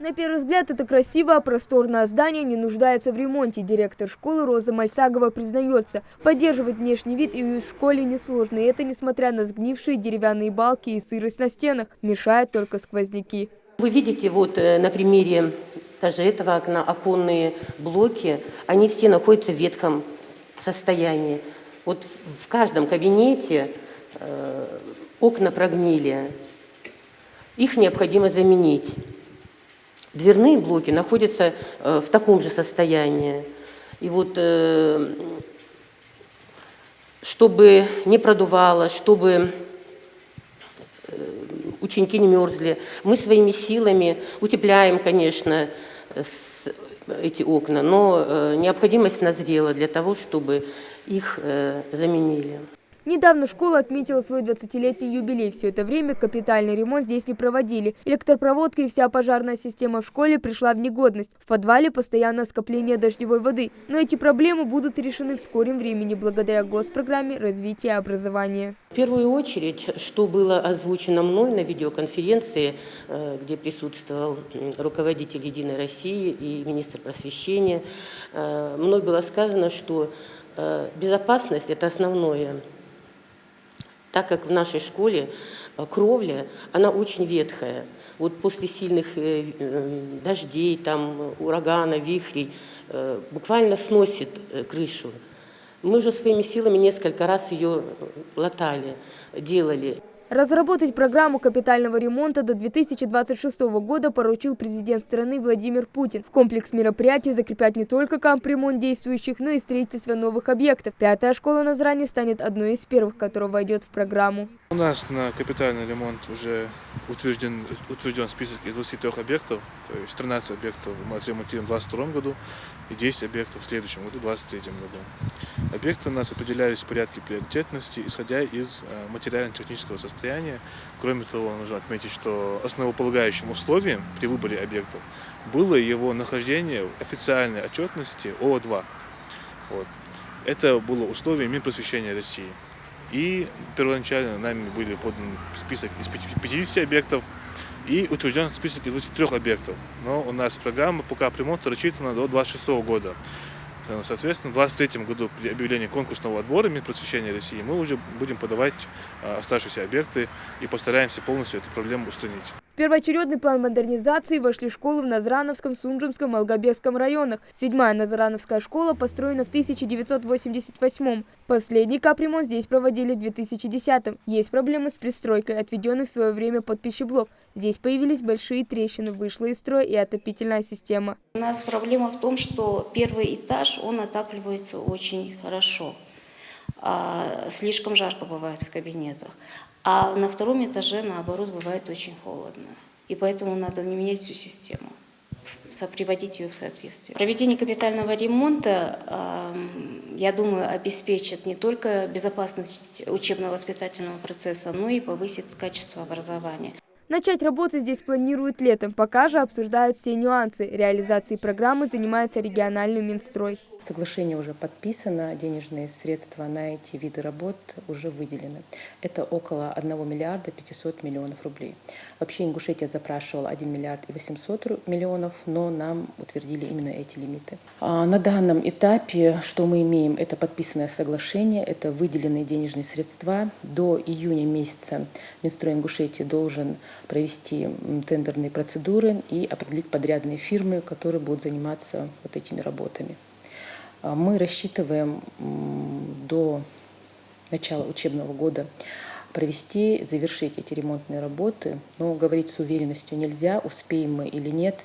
На первый взгляд это красивое, просторное здание не нуждается в ремонте. Директор школы Роза Мальсагова признается, поддерживать внешний вид и в школе несложно. И это несмотря на сгнившие деревянные балки и сырость на стенах. Мешают только сквозняки. Вы видите вот на примере даже этого окна оконные блоки, они все находятся в ветхом состоянии. Вот в каждом кабинете окна прогнили. Их необходимо заменить. Дверные блоки находятся в таком же состоянии. И вот, чтобы не продувало, чтобы ученики не мерзли, мы своими силами утепляем, конечно, эти окна, но необходимость назрела для того, чтобы их заменили. Недавно школа отметила свой 20-летний юбилей. Все это время капитальный ремонт здесь не проводили. Электропроводка и вся пожарная система в школе пришла в негодность. В подвале постоянное скопление дождевой воды. Но эти проблемы будут решены в скором времени благодаря госпрограмме развития образования. В первую очередь, что было озвучено мной на видеоконференции, где присутствовал руководитель «Единой России» и министр просвещения, мной было сказано, что безопасность – это основное. Так как в нашей школе кровля, она очень ветхая. Вот после сильных дождей, там, урагана, вихрей буквально сносит крышу. Мы уже своими силами несколько раз ее латали, делали. Разработать программу капитального ремонта до 2026 года поручил президент страны Владимир Путин. В комплекс мероприятий закрепят не только капремонт действующих, но и строительство новых объектов. Пятая школа на Зране станет одной из первых, которая войдет в программу. У нас на капитальный ремонт уже утвержден список из 23 объектов, то есть 13 объектов мы отремонтируем в 2022 году и 10 объектов в следующем году, в 2023 году. Объекты у нас определялись в порядке приоритетности, исходя из материально-технического состояния. Кроме того, нужно отметить, что основополагающим условием при выборе объектов было его нахождение в официальной отчетности ООО-2. Вот. Это было условие Минпросвещения России. И первоначально нами были подан список из 50 объектов и утвержден список из 23 объектов. Но у нас программа по капремонту рассчитана до 2026 года. Соответственно, в 2023 году при объявлении конкурсного отбора Минпросвещения России мы уже будем подавать оставшиеся объекты и постараемся полностью эту проблему устранить. В первоочередный план модернизации вошли школы в Назрановском, Сунжемском и Алгобекском районах. 7-я Назрановская школа построена в 1988-м. Последний капремонт здесь проводили в 2010-м. Есть проблемы с пристройкой, отведенной в свое время под пищеблок. Здесь появились большие трещины, вышла из строя и отопительная система. У нас проблема в том, что первый этаж, он отапливается очень хорошо. Слишком жарко бывает в кабинетах. А на втором этаже, наоборот, бывает очень холодно. И поэтому надо менять всю систему, приводить ее в соответствие. Проведение капитального ремонта, я думаю, обеспечит не только безопасность учебно-воспитательного процесса, но и повысит качество образования. Начать работы здесь планируют летом, пока же обсуждают все нюансы. Реализацией программы занимается региональный Минстрой. Соглашение уже подписано, денежные средства на эти виды работ уже выделены. Это около 1 миллиарда 500 миллионов рублей. Вообще Ингушетия запрашивала 1 миллиард и 800 миллионов, но нам утвердили именно эти лимиты. На данном этапе, что мы имеем, это подписанное соглашение, это выделенные денежные средства. До июня месяца Минстрой Ингушетии должен провести тендерные процедуры и определить подрядные фирмы, которые будут заниматься вот этими работами. Мы рассчитываем до начала учебного года завершить эти ремонтные работы. Но говорить с уверенностью нельзя, успеем мы или нет.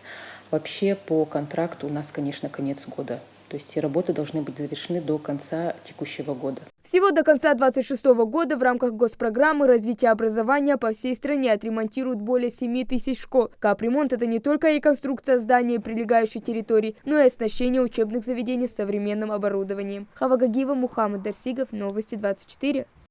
Вообще по контракту у нас, конечно, конец года. То есть все работы должны быть завершены до конца текущего года. Всего до конца 2026 года в рамках госпрограммы развития образования по всей стране отремонтируют более 7 тысяч школ. Капремонт – это не только реконструкция здания и прилегающей территории, но и оснащение учебных заведений современным оборудованием. Хава Гагиева, Мухаммад Дарсигов, Новости 24.